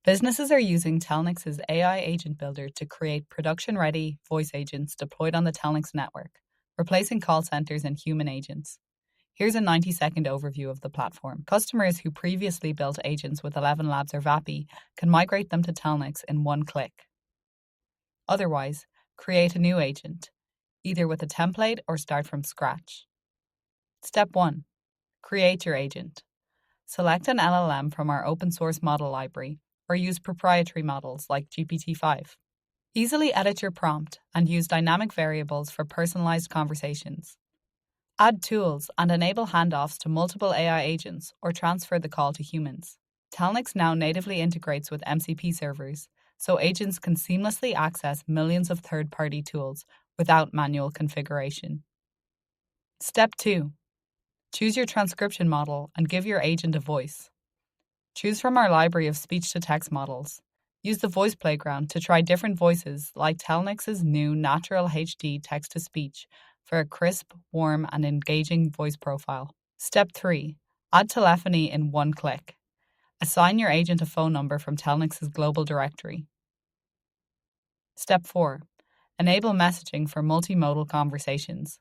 Businesses are using Telnyx's AI agent builder to create production-ready voice agents deployed on the Telnyx network, replacing call centers and human agents. Here's a 90-second overview of the platform. Customers who previously built agents with 11 Labs or VAPI can migrate them to Telnyx in one click. Otherwise, create a new agent, either with a template or start from scratch. Step 1. Create your agent. Select an LLM from our open source model library or use proprietary models like GPT-5. Easily edit your prompt and use dynamic variables for personalized conversations. Add tools and enable handoffs to multiple AI agents or transfer the call to humans. Telnyx now natively integrates with MCP servers, so agents can seamlessly access millions of third-party tools without manual configuration. Step 2. Choose your transcription model and give your agent a voice. Choose from our library of speech-to-text models. Use the voice playground to try different voices like Telnyx's new Natural HD text-to-speech for a crisp, warm, and engaging voice profile. Step 3. Add telephony in one click. Assign your agent a phone number from Telnyx's global directory. Step 4. Enable messaging for multimodal conversations.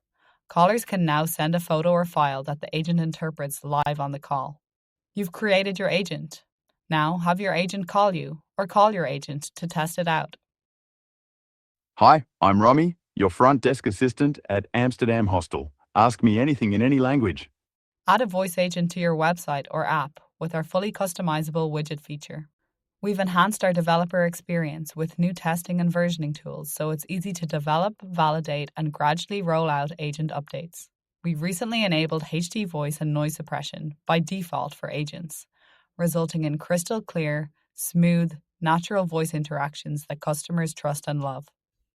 Callers can now send a photo or file that the agent interprets live on the call. You've created your agent. Now have your agent call you or call your agent to test it out. Hi, I'm Romy, your front desk assistant at Amsterdam Hostel. Ask me anything in any language. Add a voice agent to your website or app with our fully customizable widget feature. We've enhanced our developer experience with new testing and versioning tools, so it's easy to develop, validate, and gradually roll out agent updates. We recently enabled HD voice and noise suppression by default for agents, resulting in crystal clear, smooth, natural voice interactions that customers trust and love.